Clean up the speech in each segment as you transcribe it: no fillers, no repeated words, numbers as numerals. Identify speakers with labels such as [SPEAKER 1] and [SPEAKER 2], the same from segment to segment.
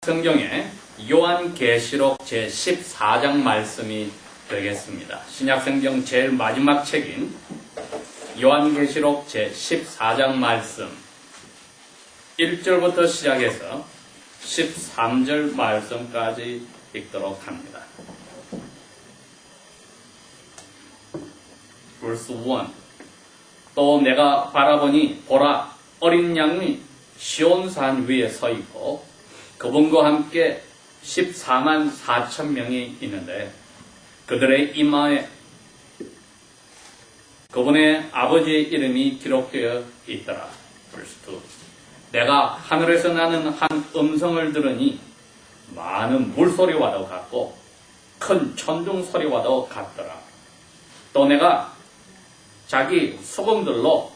[SPEAKER 1] 성경의 요한계시록 제14장 말씀이 되겠습니다. 신약성경 제일 마지막 책인 요한계시록 제14장 말씀 1절부터 시작해서 13절 말씀까지 읽도록 합니다. Verse 1. 또 내가 바라보니 보라 어린 양이 시온산 위에 서 있고 그분과 함께 14만 4천 명이 있는데 그들의 이마에 그분의 아버지의 이름이 기록되어 있더라. Verse 2. 내가 하늘에서 나는 한 음성을 들으니 많은 물소리와도 같고 큰 천둥 소리와도 같더라. 또 내가 자기 수공들로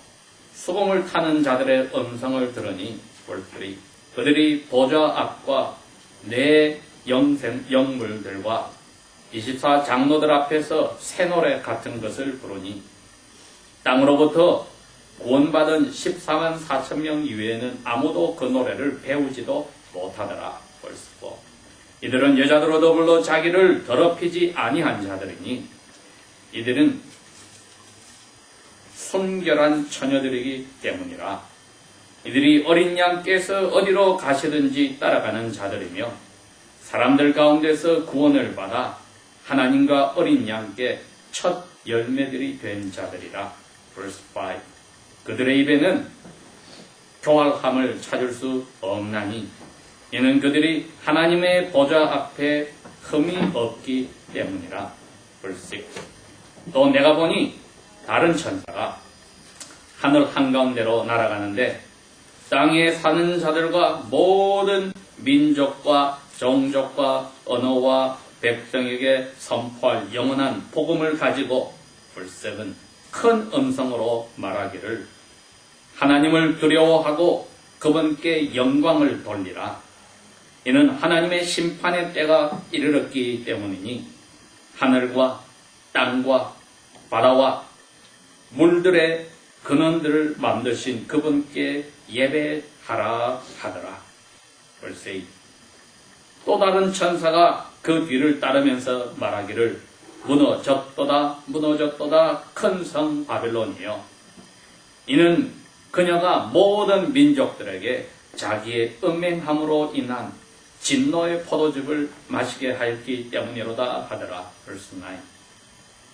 [SPEAKER 1] 수공을 타는 자들의 음성을 들으니 Verse 3. 그들이 보좌 앞과 네 영물들과 24 장로들 앞에서 새 노래 같은 것을 부르니 땅으로부터 구원받은 14만 4천 명 이외에는 아무도 그 노래를 배우지도 못하더라. Verse 4. 이들은 여자들로 더불어 자기를 더럽히지 아니한 자들이니 이들은 순결한 처녀들이기 때문이라. 이들이 어린 양께서 어디로 가시든지 따라가는 자들이며 사람들 가운데서 구원을 받아 하나님과 어린 양께 첫 열매들이 된 자들이라. Verse 5. 그들의 입에는 교활함을 찾을 수 없나니 이는 그들이 하나님의 보좌 앞에 흠이 없기 때문이라. Verse 6. 또 내가 보니 다른 천사가 하늘 한가운데로 날아가는데 땅에 사는 자들과 모든 민족과 종족과 언어와 백성에게 선포할 영원한 복음을 가지고 Verse 7. 큰 음성으로 말하기를 하나님을 두려워하고 그분께 영광을 돌리라. 이는 하나님의 심판의 때가 이르렀기 때문이니 하늘과 땅과 바다와 물들의 근원들을 만드신 그분께 예배하라 하더라. Verse 8. 또 다른 천사가 그 뒤를 따르면서 말하기를 무너졌도다 무너졌도다 큰 성 바벨론이여. 이는 그녀가 모든 민족들에게 자기의 음행함으로 인한 진노의 포도즙을 마시게 하였기 때문이로다 하더라. Verse 9.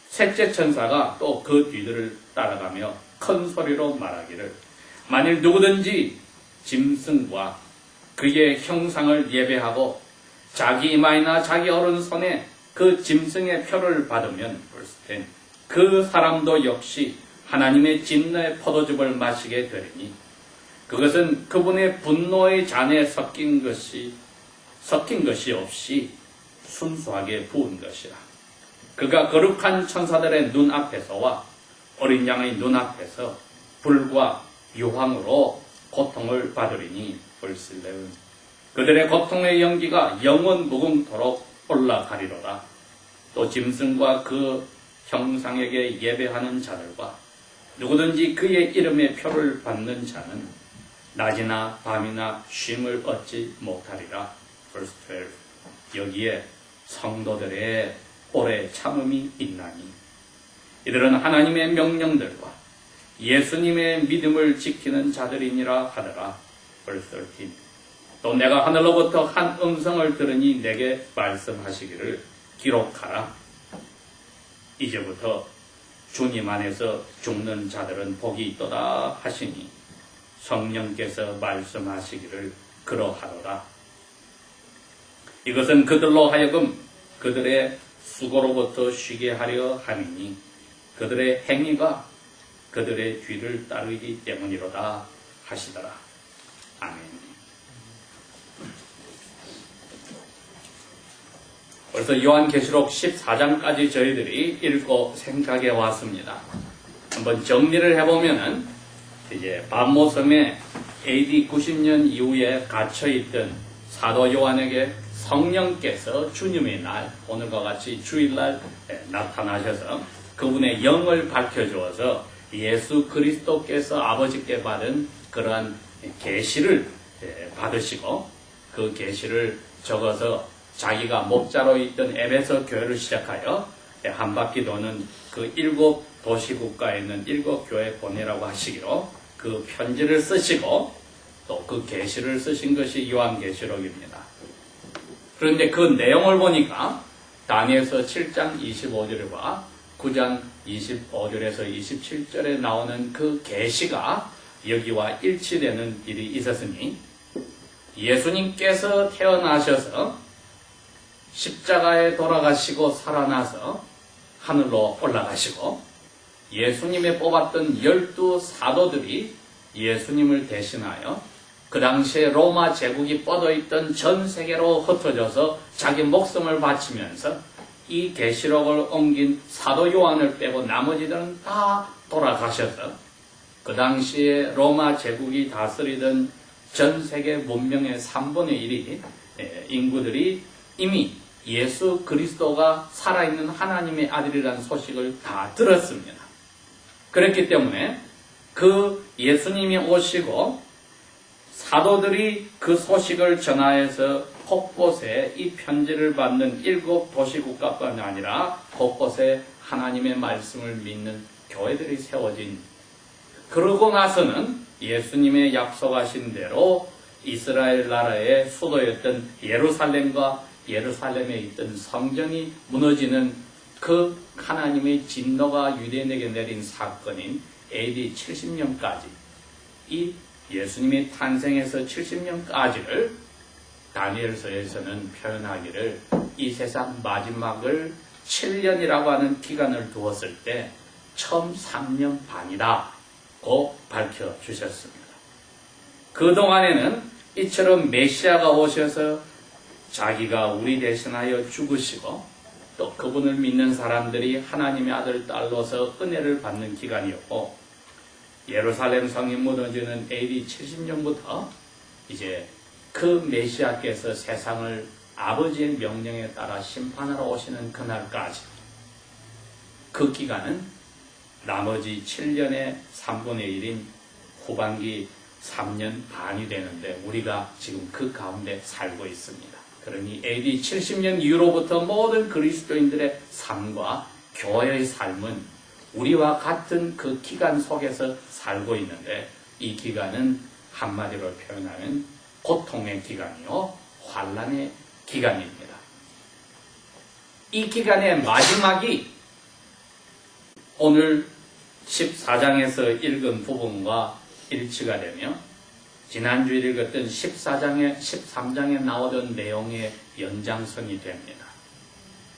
[SPEAKER 1] 셋째 천사가 또 그 뒤들을 따라가며 큰 소리로 말하기를 만일 누구든지 짐승과 그의 형상을 예배하고 자기 이마이나 자기 오른손에 그 짐승의 표를 받으면 Verse 10. 그 사람도 역시 하나님의 진노의 포도즙을 마시게 되리니 그것은 그분의 분노의 잔에 섞인 것이 없이 순수하게 부은 것이라. 그가 거룩한 천사들의 눈앞에서와 어린 양의 눈앞에서 불과 유황으로 고통을 받으리니 Verse 11. 그들의 고통의 연기가 영원 무궁토록 올라가리로다. 또 짐승과 그 형상에게 예배하는 자들과 누구든지 그의 이름의 표를 받는 자는 낮이나 밤이나 쉼을 얻지 못하리라. Verse 12. 여기에 성도들의 오래 참음이 있나니 이들은 하나님의 명령들과 예수님의 믿음을 지키는 자들이니라 하더라. Verse 13. 또 내가 하늘로부터 한 음성을 들으니 내게 말씀하시기를 기록하라. 이제부터 주님 안에서 죽는 자들은 복이 있도다 하시니 성령께서 말씀하시기를 그러하도다. 이것은 그들로 하여금 그들의 수고로부터 쉬게 하려 함이니 그들의 행위가 그들의 뒤를 따르기 때문이로다 하시더라. 아멘. 벌써 요한계시록 14장까지 저희들이 읽고 생각해 왔습니다. 한번 정리를 해보면은 이제 밤모섬에 AD 90년 이후에 갇혀있던 사도 요한에게 성령께서 주님의 날, 오늘과 같이 주일날 나타나셔서 그분의 영을 밝혀주어서 예수 그리스도께서 아버지께 받은 그러한 계시를 받으시고 그 계시를 적어서 자기가 목자로 있던 에베소 교회를 시작하여 한 바퀴 도는 그 7 도시 국가에 있는 7 교회 보내라고 하시기로 그 편지를 쓰시고 또 그 계시를 쓰신 것이 요한계시록입니다. 그런데 그 내용을 보니까 다니엘서 7장 25절과 9장 25절에서 27절에 나오는 그 계시가 여기와 일치되는 일이 있었으니 예수님께서 태어나셔서 십자가에 돌아가시고 살아나서 하늘로 올라가시고 예수님의 뽑았던 12 사도들이 예수님을 대신하여 그 당시에 로마 제국이 뻗어있던 전 세계로 흩어져서 자기 목숨을 바치면서 이 계시록을 옮긴 사도 요한을 빼고 나머지들은 다 돌아가셔서 그 당시에 로마 제국이 다스리던 전 세계 문명의 3분의 1이 인구들이 이미 예수 그리스도가 살아있는 하나님의 아들이라는 소식을 다 들었습니다. 그렇기 때문에 그 예수님이 오시고 사도들이 그 소식을 전하여서 곳곳에 이 편지를 받는 7 도시국가뿐 아니라 곳곳에 하나님의 말씀을 믿는 교회들이 세워진, 그러고 나서는 예수님의 약속하신 대로 이스라엘 나라의 수도였던 예루살렘과 예루살렘에 있던 성전이 무너지는 그 하나님의 진노가 유대인에게 내린 사건인 AD 70년까지, 이 예수님이 탄생해서 70년까지를 다니엘서에서는 표현하기를 이 세상 마지막을 7년이라고 하는 기간을 두었을 때 처음 3년 반이다고 밝혀주셨습니다. 그동안에는 이처럼 메시아가 오셔서 자기가 우리 대신하여 죽으시고 또 그분을 믿는 사람들이 하나님의 아들 딸로서 은혜를 받는 기간이었고, 예루살렘 성이 무너지는 AD 70년부터 이제 그 메시아께서 세상을 아버지의 명령에 따라 심판하러 오시는 그날까지, 그 기간은 나머지 7년의 3분의 1인 후반기 3년 반이 되는데 우리가 지금 그 가운데 살고 있습니다. 그러니 AD 70년 이후로부터 모든 그리스도인들의 삶과 교회의 삶은 우리와 같은 그 기간 속에서 살고 있는데, 이 기간은 한마디로 표현하면 고통의 기간이요 환난의 기간입니다. 이 기간의 마지막이 오늘 14장에서 읽은 부분과 일치가 되며 지난주에 읽었던 13장에 나오던 내용의 연장선이 됩니다.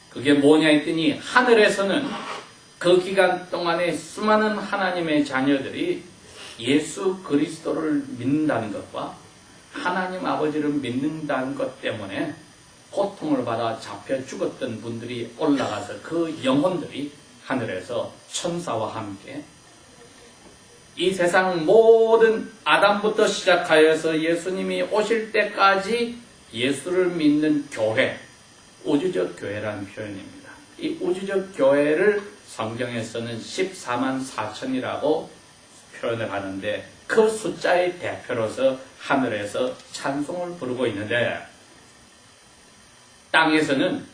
[SPEAKER 1] 그게 뭐냐 했더니 하늘에서는 그 기간 동안에 수많은 하나님의 자녀들이 예수 그리스도를 믿는다는 것과 하나님 아버지를 믿는다는 것 때문에 고통을 받아 잡혀 죽었던 분들이 올라가서 그 영혼들이 하늘에서 천사와 함께 이 세상 모든 아담부터 시작하여서 예수님이 오실 때까지 예수를 믿는 교회, 우주적 교회라는 표현입니다. 이 우주적 교회를 성경에서는 14만 4천이라고 표현을 하는데 그 숫자의 대표로서 하늘에서 찬송을 부르고 있는데, 땅에서는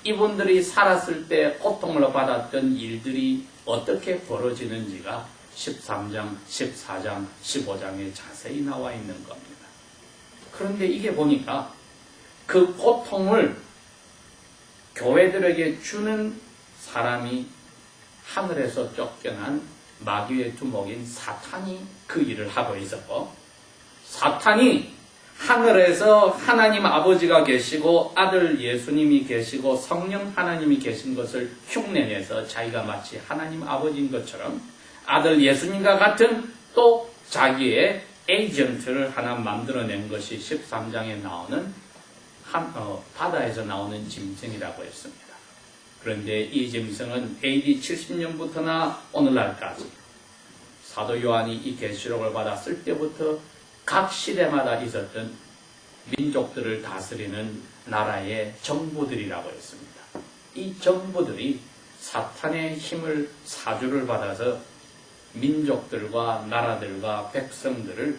[SPEAKER 1] 이분들이 살았을 때 고통을 받았던 일들이 어떻게 벌어지는지가 13장, 14장, 15장에 자세히 나와 있는 겁니다. 그런데 이게 보니까 그 고통을 교회들에게 주는 사람이 하늘에서 쫓겨난 마귀의 두목인 사탄이 그 일을 하고 있었고, 사탄이 하늘에서 하나님 아버지가 계시고 아들 예수님이 계시고 성령 하나님이 계신 것을 흉내내서 자기가 마치 하나님 아버지인 것처럼 아들 예수님과 같은 또 자기의 에이전트를 하나 만들어낸 것이 13장에 나오는 바다에서 나오는 짐승이라고 했습니다. 그런데 이 짐승은 AD 70년부터나 오늘날까지 사도 요한이 이 계시록을 받았을 때부터 각 시대마다 있었던 민족들을 다스리는 나라의 정부들이라고 했습니다. 이 정부들이 사탄의 힘을 사주를 받아서 민족들과 나라들과 백성들을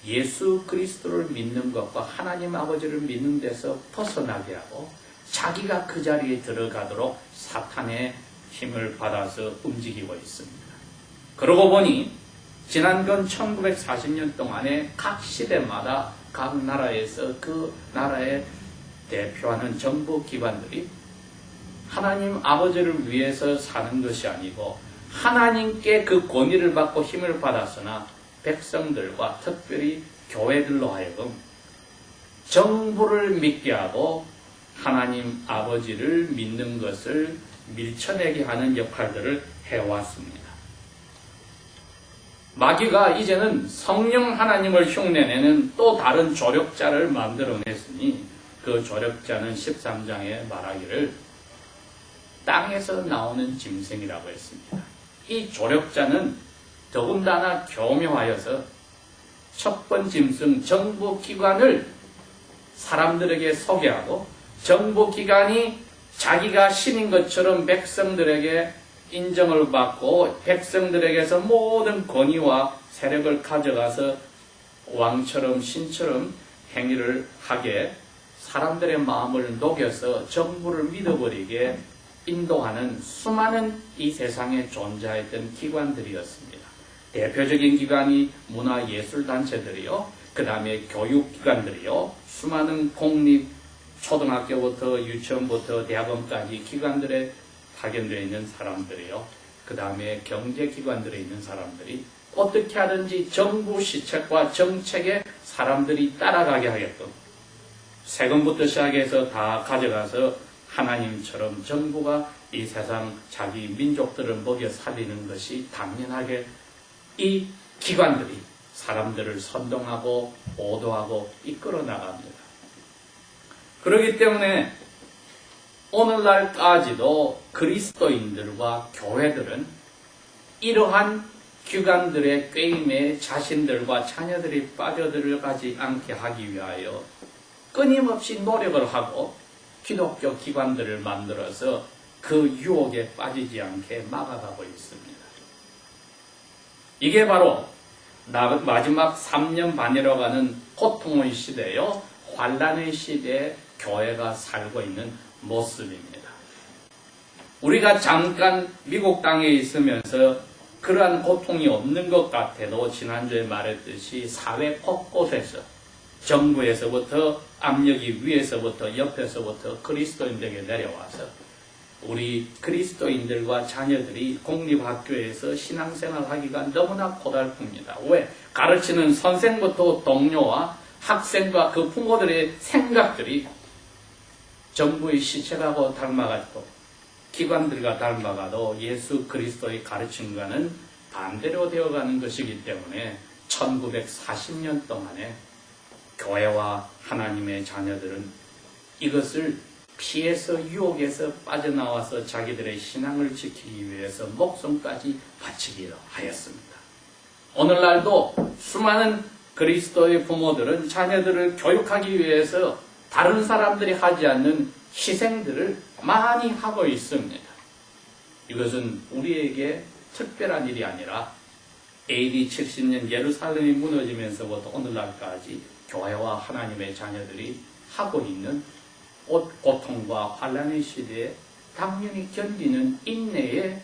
[SPEAKER 1] 예수 그리스도를 믿는 것과 하나님 아버지를 믿는 데서 벗어나게 하고 자기가 그 자리에 들어가도록 사탄의 힘을 받아서 움직이고 있습니다. 그러고 보니 지난건 1940년 동안에 각 시대마다 각 나라에서 그 나라의 대표하는 정부기관들이 하나님 아버지를 위해서 사는 것이 아니고 하나님께 그 권위를 받고 힘을 받았으나 백성들과 특별히 교회들로 하여금 정부를 믿게 하고 하나님 아버지를 믿는 것을 밀쳐내게 하는 역할들을 해왔습니다. 마귀가 이제는 성령 하나님을 흉내내는 또 다른 조력자를 만들어냈으니 그 조력자는 13장에 말하기를 땅에서 나오는 짐승이라고 했습니다. 이 조력자는 더군다나 교묘하여서 첩번 짐승 정부기관을 사람들에게 소개하고 정부기관이 자기가 신인 것처럼 백성들에게 인정을 받고 백성들에게서 모든 권위와 세력을 가져가서 왕처럼 신처럼 행위를 하게 사람들의 마음을 녹여서 정부를 믿어버리게 인도하는 수많은 이 세상에 존재했던 기관들이었습니다. 대표적인 기관이 문화예술단체들이요, 그 다음에 교육기관들이요, 수많은 공립 초등학교부터 유치원부터 대학원까지 기관들에 파견되어 있는 사람들이요, 그 다음에 경제기관들에 있는 사람들이 어떻게 하든지 정부 시책과 정책에 사람들이 따라가게 하게끔 세금부터 시작해서 다 가져가서 하나님처럼 정부가 이 세상 자기 민족들을 먹여 살리는 것이 당연하게 이 기관들이 사람들을 선동하고 오도하고 이끌어 나갑니다. 그렇기 때문에 오늘날까지도 그리스도인들과 교회들은 이러한 기관들의 꾀임에 자신들과 자녀들이 빠져들어가지 않게 하기 위하여 끊임없이 노력을 하고 기독교 기관들을 만들어서 그 유혹에 빠지지 않게 막아가고 있습니다. 이게 바로 마지막 3년 반이라고 하는 고통의 시대요, 환란의 시대에 교회가 살고 있는 모습입니다. 우리가 잠깐 미국 땅에 있으면서 그러한 고통이 없는 것 같아도 지난주에 말했듯이 사회 곳곳에서 정부에서부터 압력이 위에서부터 옆에서부터 그리스도인들에게 내려와서 우리 그리스도인들과 자녀들이 공립학교에서 신앙생활 하기가 너무나 고달픕니다. 왜? 가르치는 선생부터 동료와 학생과 그 부모들의 생각들이 정부의 시책하고 닮아가지고 기관들과 닮아가도 예수 그리스도의 가르침과는 반대로 되어가는 것이기 때문에 1940년 동안에 교회와 하나님의 자녀들은 이것을 피해서 유혹에서 빠져나와서 자기들의 신앙을 지키기 위해서 목숨까지 바치기로 하였습니다. 오늘날도 수많은 그리스도의 부모들은 자녀들을 교육하기 위해서 다른 사람들이 하지 않는 희생들을 많이 하고 있습니다. 이것은 우리에게 특별한 일이 아니라 AD 70년 예루살렘이 무너지면서부터 오늘날까지 교회와 하나님의 자녀들이 하고 있는 고통과 환란의 시대에 당연히 견디는 인내의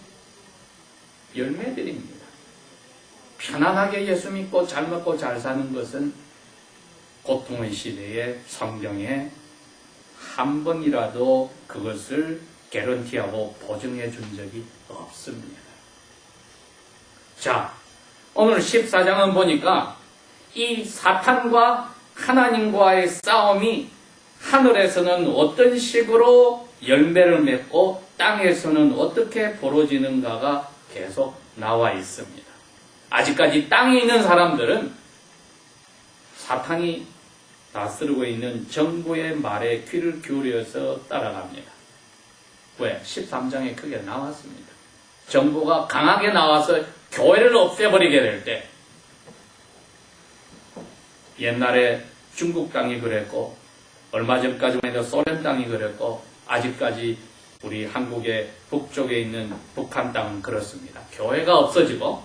[SPEAKER 1] 열매들입니다. 편안하게 예수 믿고 잘 먹고 잘 사는 것은 고통의 시대에 성경에 한 번이라도 그것을 개런티하고 보증해 준 적이 없습니다. 자, 오늘 14장은 보니까 이 사탄과 하나님과의 싸움이 하늘에서는 어떤 식으로 열매를 맺고 땅에서는 어떻게 벌어지는가가 계속 나와 있습니다. 아직까지 땅에 있는 사람들은 사탄이 다스리고 있는 정부의 말에 귀를 기울여서 따라갑니다. 왜? 13장에 크게 나왔습니다. 정부가 강하게 나와서 교회를 없애버리게 될 때, 옛날에 중국 땅이 그랬고 얼마 전까지만 해도 소련 땅이 그랬고 아직까지 우리 한국의 북쪽에 있는 북한 땅은 그렇습니다. 교회가 없어지고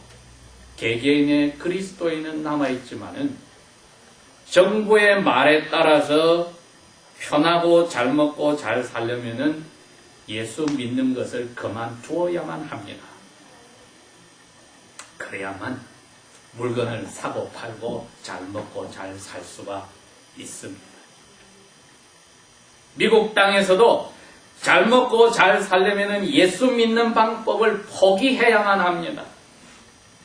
[SPEAKER 1] 개개인의 그리스도인은 남아있지만은 정부의 말에 따라서 편하고 잘 먹고 잘 살려면은 예수 믿는 것을 그만두어야만 합니다. 그래야만 물건을 사고 팔고 잘 먹고 잘 살 수가 있습니다. 미국 땅에서도 잘 먹고 잘 살려면 예수 믿는 방법을 포기해야만 합니다.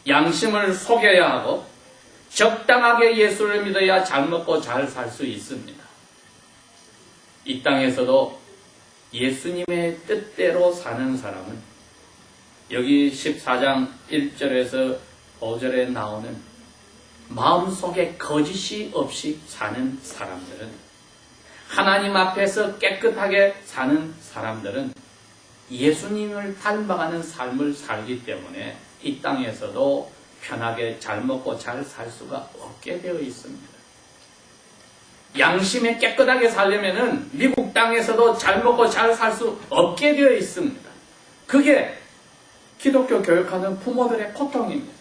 [SPEAKER 1] 양심을 속여야 하고 적당하게 예수를 믿어야 잘 먹고 잘 살 수 있습니다. 이 땅에서도 예수님의 뜻대로 사는 사람은 여기 14장 1절에서 5절에 나오는 마음속에 거짓이 없이 사는 사람들은, 하나님 앞에서 깨끗하게 사는 사람들은 예수님을 닮아가는 삶을 살기 때문에 이 땅에서도 편하게 잘 먹고 잘 살 수가 없게 되어 있습니다. 양심에 깨끗하게 살려면은 미국 땅에서도 잘 먹고 잘 살 수 없게 되어 있습니다. 그게 기독교 교육하는 부모들의 고통입니다.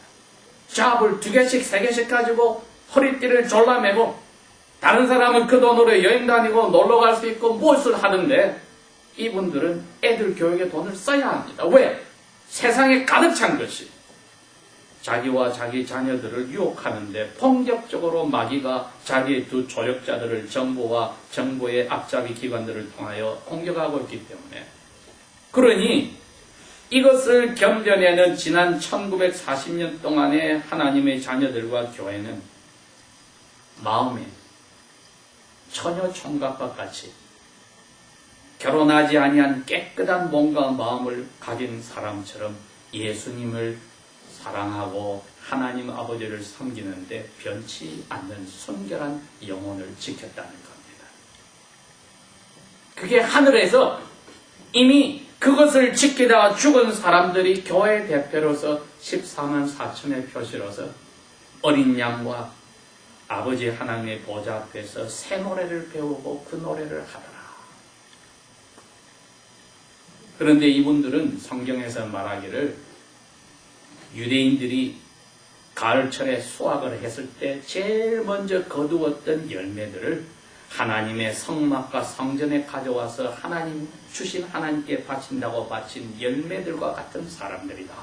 [SPEAKER 1] 잡을 2개씩 3개씩 가지고 허리띠를 졸라매고 다른 사람은 그 돈으로 여행 다니고 놀러 갈 수 있고 무엇을 하는데 이분들은 애들 교육에 돈을 써야 합니다. 왜? 세상에 가득 찬 것이 자기와 자기 자녀들을 유혹하는데 폭력적으로 마귀가 자기의 두 조력자들을 정부와 정부의 앞잡이 기관들을 통하여 공격하고 있기 때문에, 그러니 이것을 견뎌내는 지난 1940년 동안의 하나님의 자녀들과 교회는 마음에 처녀 총각과 같이 결혼하지 아니한 깨끗한 몸과 마음을 가진 사람처럼 예수님을 사랑하고 하나님 아버지를 섬기는데 변치 않는 순결한 영혼을 지켰다는 겁니다. 그게 하늘에서 이미 그것을 지키다가 죽은 사람들이 교회 대표로서 14만 4천의 표시로서 어린 양과 아버지 하나님의 보좌 앞에서 새 노래를 배우고 그 노래를 하더라. 그런데 이분들은 성경에서 말하기를 유대인들이 가을철에 수확을 했을 때 제일 먼저 거두었던 열매들을 하나님의 성막과 성전에 가져와서 하나님 주신 하나님께 바친다고 바친 열매들과 같은 사람들이다.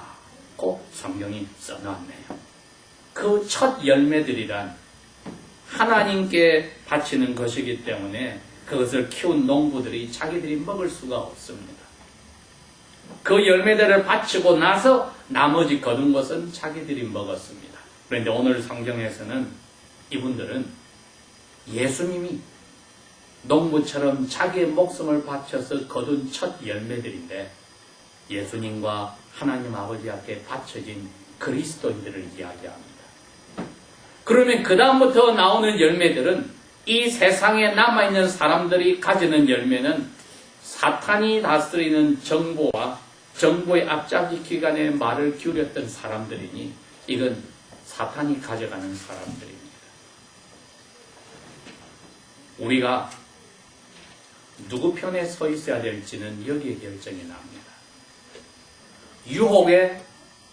[SPEAKER 1] 고 성경이 써놨네요. 그 첫 열매들이란 하나님께 바치는 것이기 때문에 그것을 키운 농부들이 자기들이 먹을 수가 없습니다. 그 열매들을 바치고 나서 나머지 거둔 것은 자기들이 먹었습니다. 그런데 오늘 성경에서는 이분들은 예수님이 농부처럼 자기의 목숨을 바쳐서 거둔 첫 열매들인데 예수님과 하나님 아버지 앞에 바쳐진 그리스도인들을 이야기합니다. 그러면 그 다음부터 나오는 열매들은 이 세상에 남아있는 사람들이 가지는 열매는 사탄이 다스리는 정부와 정부의 앞잡이 기관의 말을 기울였던 사람들이니 이건 사탄이 가져가는 사람들입니다. 우리가 누구 편에 서 있어야 될지는 여기에 결정이 납니다. 유혹에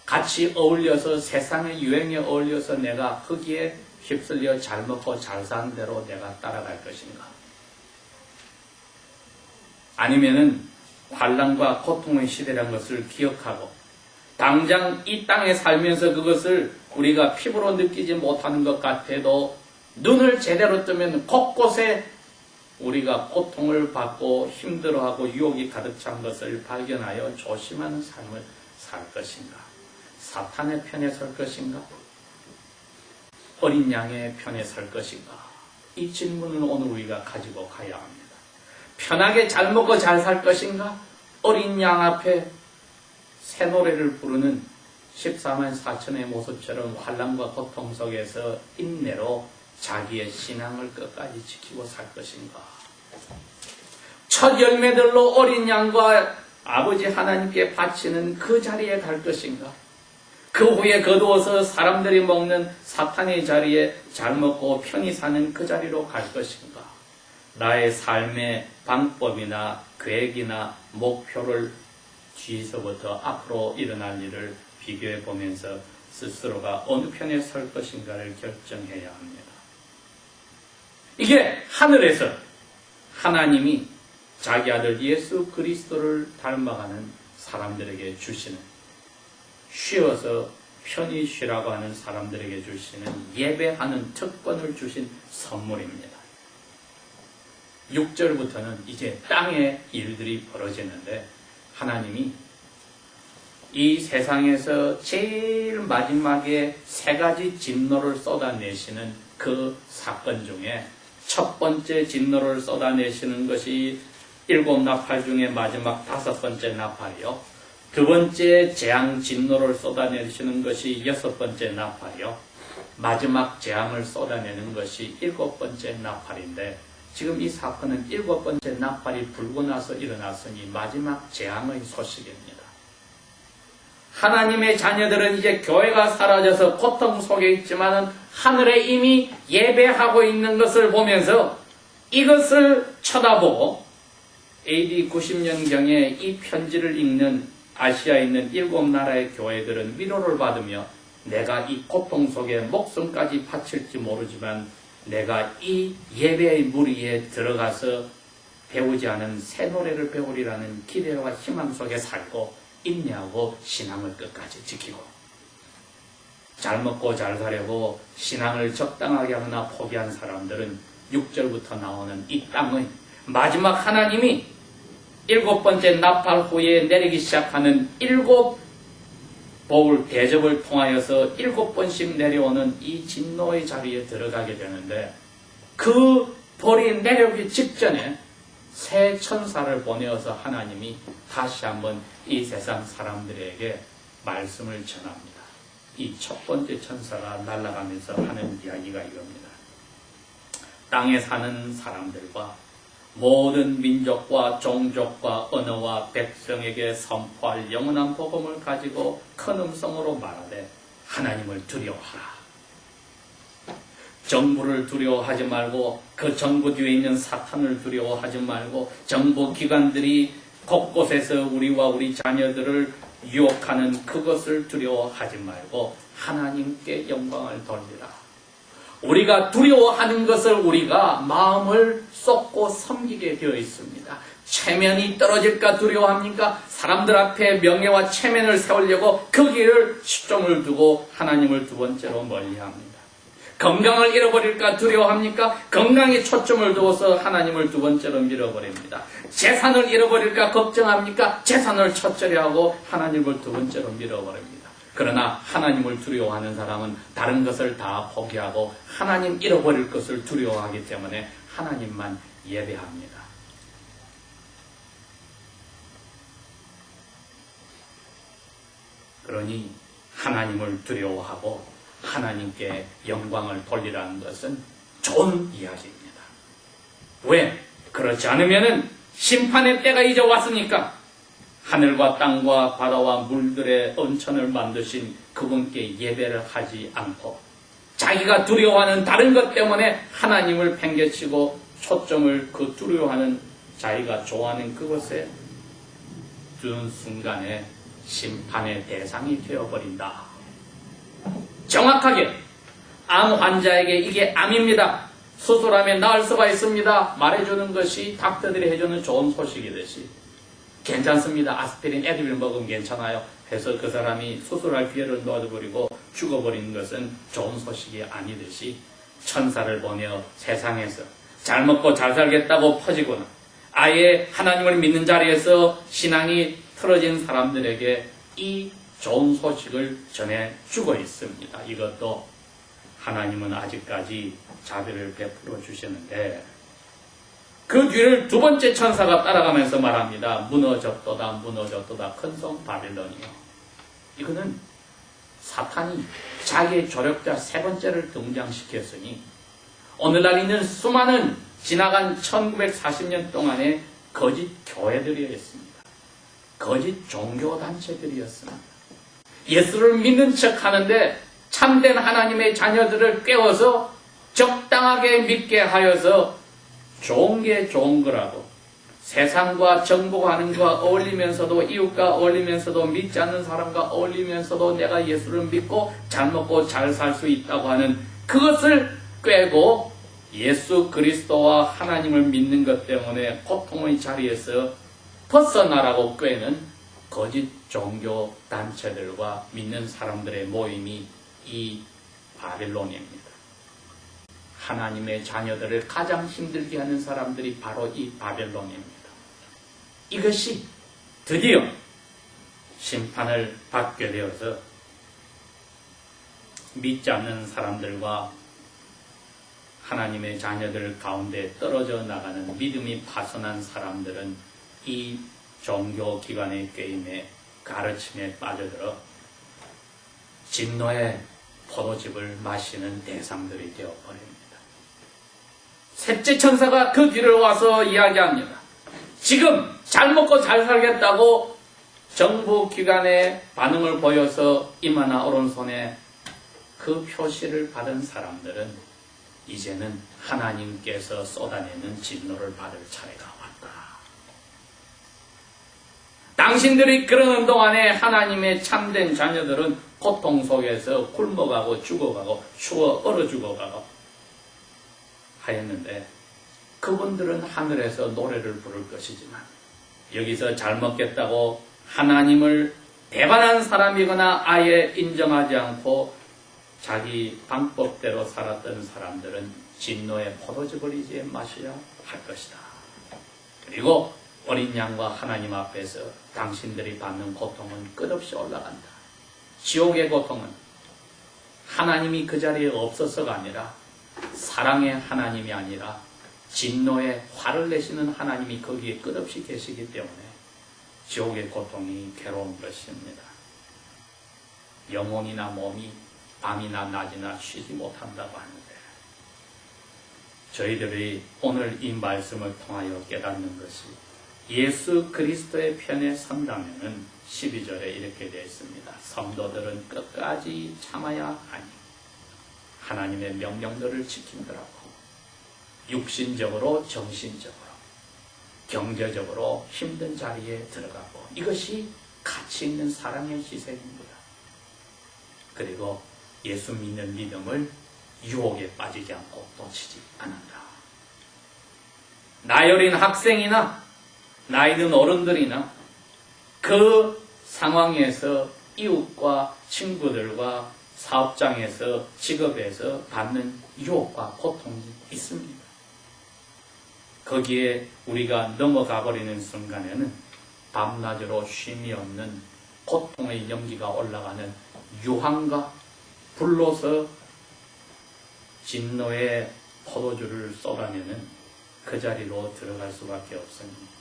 [SPEAKER 1] 같이 어울려서 세상의 유행에 어울려서 내가 거기에 휩쓸려 잘 먹고 잘 사는 대로 내가 따라갈 것인가? 아니면은 환난과 고통의 시대라는 것을 기억하고 당장 이 땅에 살면서 그것을 우리가 피부로 느끼지 못하는 것 같아도 눈을 제대로 뜨면 곳곳에 우리가 고통을 받고 힘들어하고 유혹이 가득 찬 것을 발견하여 조심하는 삶을 살 것인가? 사탄의 편에 설 것인가? 어린 양의 편에 설 것인가? 이 질문을 오늘 우리가 가지고 가야 합니다. 편하게 잘 먹고 잘 살 것인가? 어린 양 앞에 새 노래를 부르는 14만 4천의 모습처럼 환난과 고통 속에서 인내로 자기의 신앙을 끝까지 지키고 살 것인가? 첫 열매들로 어린 양과 아버지 하나님께 바치는 그 자리에 갈 것인가? 그 후에 거두어서 사람들이 먹는 사탄의 자리에 잘 먹고 편히 사는 그 자리로 갈 것인가? 나의 삶의 방법이나 계획이나 목표를 뒤에서부터 앞으로 일어날 일을 비교해 보면서 스스로가 어느 편에 설 것인가를 결정해야 합니다. 이게 하늘에서 하나님이 자기 아들 예수 그리스도를 닮아가는 사람들에게 주시는, 쉬어서 편히 쉬라고 하는 사람들에게 주시는 예배하는 특권을 주신 선물입니다. 6절부터는 이제 땅의 일들이 벌어지는데, 하나님이 이 세상에서 제일 마지막에 3가지 진노를 쏟아내시는 그 사건 중에 첫 번째 진노를 쏟아내시는 것이 7 나팔 중에 마지막 5번째 나팔이요. 두 번째 재앙 진노를 쏟아내시는 것이 6번째 나팔이요. 마지막 재앙을 쏟아내는 것이 7번째 나팔인데, 지금 이 사건은 7번째 나팔이 불고 나서 일어났으니 마지막 재앙의 소식입니다. 하나님의 자녀들은 이제 교회가 사라져서 고통 속에 있지만은 하늘에 이미 예배하고 있는 것을 보면서 이것을 쳐다보고 AD 90년경에 이 편지를 읽는 아시아에 있는 7나라의 교회들은 위로를 받으며, 내가 이 고통 속에 목숨까지 바칠지 모르지만 내가 이 예배의 무리에 들어가서 배우지 않은 새 노래를 배우리라는 기대와 희망 속에 살고 인내하고 신앙을 끝까지 지키고, 잘 먹고 잘 살려고 신앙을 적당하게 하거나 포기한 사람들은 6절부터 나오는 이 땅의 마지막 하나님이 7번째 나팔 후에 내리기 시작하는 7 보울 대접을 통하여서 7번씩 내려오는 이 진노의 자리에 들어가게 되는데, 그 볼이 내려오기 직전에 새 천사를 보내어서 하나님이 다시 한번 이 세상 사람들에게 말씀을 전합니다. 이 첫 번째 천사가 날아가면서 하는 이야기가 이겁니다. 땅에 사는 사람들과 모든 민족과 종족과 언어와 백성에게 선포할 영원한 복음을 가지고 큰 음성으로 말하되 하나님을 두려워하라. 정부를 두려워하지 말고, 그 정부 뒤에 있는 사탄을 두려워하지 말고, 정부 기관들이 곳곳에서 우리와 우리 자녀들을 유혹하는 그것을 두려워하지 말고 하나님께 영광을 돌리라. 우리가 두려워하는 것을 우리가 마음을 쏟고 섬기게 되어 있습니다. 체면이 떨어질까 두려워합니까? 사람들 앞에 명예와 체면을 세우려고 그 길을 초점을 두고 하나님을 두 번째로 멀리합니다. 건강을 잃어버릴까 두려워합니까? 건강에 초점을 두어서 하나님을 두 번째로 밀어버립니다. 재산을 잃어버릴까 걱정합니까? 재산을 첫째로 하고 하나님을 두 번째로 밀어버립니다. 그러나 하나님을 두려워하는 사람은 다른 것을 다 포기하고 하나님 잃어버릴 것을 두려워하기 때문에 하나님만 예배합니다. 그러니 하나님을 두려워하고 하나님께 영광을 돌리라는 것은 좋은 이야기입니다. 왜? 그렇지 않으면 심판의 때가 이제 왔으니까 하늘과 땅과 바다와 물들의 온천을 만드신 그분께 예배를 하지 않고 자기가 두려워하는 다른 것 때문에 하나님을 팽개치고 초점을 그 두려워하는 자기가 좋아하는 그것에 두는 순간에 심판의 대상이 되어버린다. 정확하게 암 환자에게 이게 암입니다. 수술하면 나을 수가 있습니다. 말해주는 것이 닥터들이 해주는 좋은 소식이듯이 괜찮습니다. 아스피린, 에드빌 먹으면 괜찮아요. 해서 그 사람이 수술할 기회를 놓아버리고 죽어버리는 것은 좋은 소식이 아니듯이 천사를 보내어 세상에서 잘 먹고 잘 살겠다고 퍼지거나 아예 하나님을 믿는 자리에서 신앙이 틀어진 사람들에게 이 좋은 소식을 전해주고 있습니다. 이것도 하나님은 아직까지 자비를 베풀어 주시는데 그 뒤를 두 번째 천사가 따라가면서 말합니다. 무너졌도다 무너졌도다 큰성 바빌론이요. 이거는 사탄이 자기의 조력자 세 번째를 등장시켰으니 오늘날 있는 수많은 지나간 1940년 동안의 거짓 교회들이었습니다. 거짓 종교단체들이었습니다. 예수를 믿는 척 하는데 참된 하나님의 자녀들을 깨워서 적당하게 믿게 하여서 좋은 게 좋은 거라고 세상과 정복하는 것과 어울리면서도 이웃과 어울리면서도 믿지 않는 사람과 어울리면서도 내가 예수를 믿고 잘 먹고 잘 살 수 있다고 하는 그것을 꿰고 예수 그리스도와 하나님을 믿는 것 때문에 고통의 자리에서 벗어나라고 꾀는 거짓 종교 단체들과 믿는 사람들의 모임이 이 바벨론입니다. 하나님의 자녀들을 가장 힘들게 하는 사람들이 바로 이 바벨론입니다. 이것이 드디어 심판을 받게 되어서 믿지 않는 사람들과 하나님의 자녀들 가운데 떨어져 나가는 믿음이 파손한 사람들은 이 종교기관의 게임에 가르침에 빠져들어 진노의 포도즙을 마시는 대상들이 되어버립니다. 셋째 천사가 그 뒤를 와서 이야기합니다. 지금 잘 먹고 잘 살겠다고 정부기관의 반응을 보여서 이마나 오른손에 그 표시를 받은 사람들은 이제는 하나님께서 쏟아내는 진노를 받을 차례가 왔다. 당신들이 그러는 동안에 하나님의 참된 자녀들은 고통 속에서 굶어가고 죽어가고 추워 얼어 죽어가고 하였는데 그분들은 하늘에서 노래를 부를 것이지만 여기서 잘 먹겠다고 하나님을 배반한 사람이거나 아예 인정하지 않고 자기 방법대로 살았던 사람들은 진노의 포도즙을 이제 마셔야 할 것이다. 그리고 어린 양과 하나님 앞에서 당신들이 받는 고통은 끝없이 올라간다. 지옥의 고통은 하나님이 그 자리에 없어서가 아니라 사랑의 하나님이 아니라 진노의 화를 내시는 하나님이 거기에 끝없이 계시기 때문에 지옥의 고통이 괴로운 것입니다. 영혼이나 몸이 밤이나 낮이나 쉬지 못한다고 하는데 저희들이 오늘 이 말씀을 통하여 깨닫는 것이 예수 그리스도의 편에 선다면은 12절에 이렇게 되어 있습니다. 성도들은 끝까지 참아야 하니 하나님의 명령들을 지키더라고. 육신적으로 정신적으로 경제적으로 힘든 자리에 들어가고 이것이 가치 있는 사랑의 희생입니다. 그리고 예수 믿는 믿음을 유혹에 빠지지 않고 놓치지 않는다. 나이 어린 학생이나 나이 든 어른들이나 그 상황에서 이웃과 친구들과 사업장에서 직업에서 받는 유혹과 고통이 있습니다. 거기에 우리가 넘어가 버리는 순간에는 밤낮으로 쉼이 없는 고통의 연기가 올라가는 유황과 불로서 진노의 포도주를 쏟아내는 그 자리로 들어갈 수밖에 없습니다.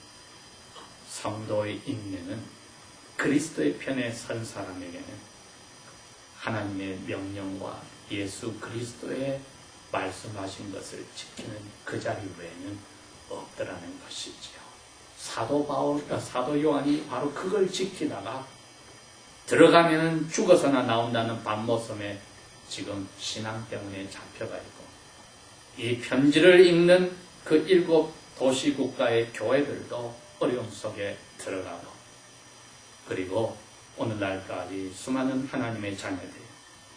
[SPEAKER 1] 성도의 인내는 그리스도의 편에 선 사람에게는 하나님의 명령과 예수 그리스도의 말씀하신 것을 지키는 그 자리 외에는 없더라는 것이지요. 사도 요한이 바로 그걸 지키다가 들어가면은 죽어서나 나온다는 밤모섬에 지금 신앙 때문에 잡혀가 있고 이 편지를 읽는 그 7 도시 국가의 교회들도 어려움 속에 들어가고 그리고 오늘날까지 수많은 하나님의 자녀들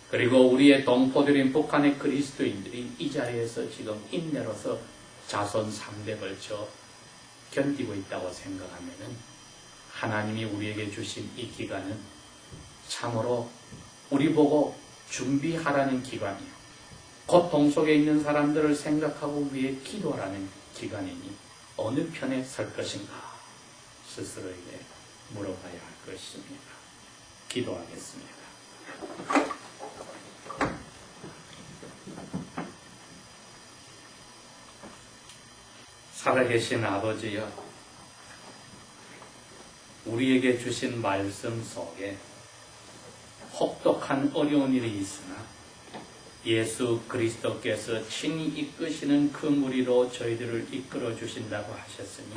[SPEAKER 1] 그리고 우리의 동포들인 북한의 그리스도인들이 이 자리에서 지금 인내로서 자손 3대 걸쳐 견디고 있다고 생각하면은 하나님이 우리에게 주신 이 기간은 참으로 우리 보고 준비하라는 기간이요. 고통 속에 있는 사람들을 생각하고 위해 기도하라는 기간이니 어느 편에 설 것인가 스스로에게 물어봐야 할 것입니다. 기도하겠습니다. 살아계신 아버지여, 우리에게 주신 말씀 속에 혹독한 어려운 일이 있으나 예수 그리스도께서 친히 이끄시는 그 무리로 저희들을 이끌어 주신다고 하셨으니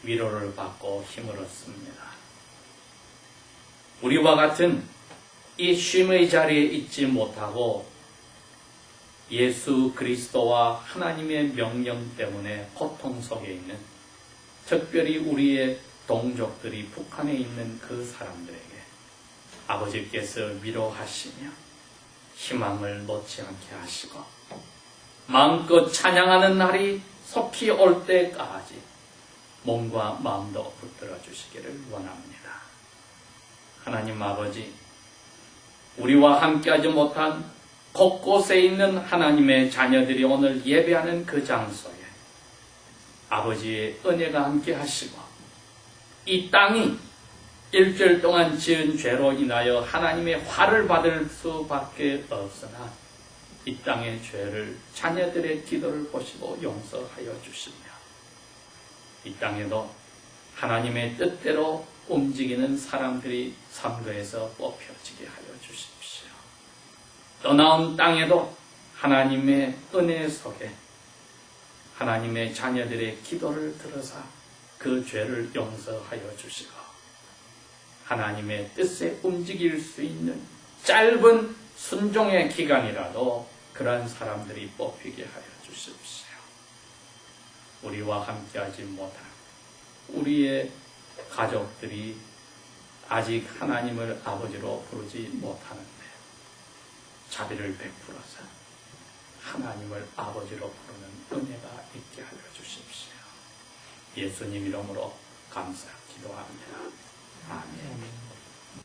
[SPEAKER 1] 위로를 받고 힘을 얻습니다. 우리와 같은 이 쉼의 자리에 있지 못하고 예수 그리스도와 하나님의 명령 때문에 고통 속에 있는 특별히 우리의 동족들이 북한에 있는 그 사람들에게 아버지께서 위로하시며 희망을 놓지 않게 하시고 마음껏 찬양하는 날이 속히 올 때까지 몸과 마음도 붙들어 주시기를 원합니다. 하나님 아버지, 우리와 함께하지 못한 곳곳에 있는 하나님의 자녀들이 오늘 예배하는 그 장소에 아버지의 은혜가 함께 하시고, 이 땅이 일주일 동안 지은 죄로 인하여 하나님의 화를 받을 수밖에 없으나 이 땅의 죄를 자녀들의 기도를 보시고 용서하여 주시며, 이 땅에도 하나님의 뜻대로 움직이는 사람들이 선거에서 뽑혀지게 하여 주십시오. 떠나온 땅에도 하나님의 은혜 속에 하나님의 자녀들의 기도를 들어서 그 죄를 용서하여 주시고, 하나님의 뜻에 움직일 수 있는 짧은 순종의 기간이라도 그러한 사람들이 뽑히게 하여 주십시오. 우리와 함께하지 못한 우리의 가족들이 아직 하나님을 아버지로 부르지 못하는데 자비를 베풀어서 하나님을 아버지로 부르는 은혜가 있게 하여 주십시오. 예수님 이름으로 감사 기도합니다. 아멘.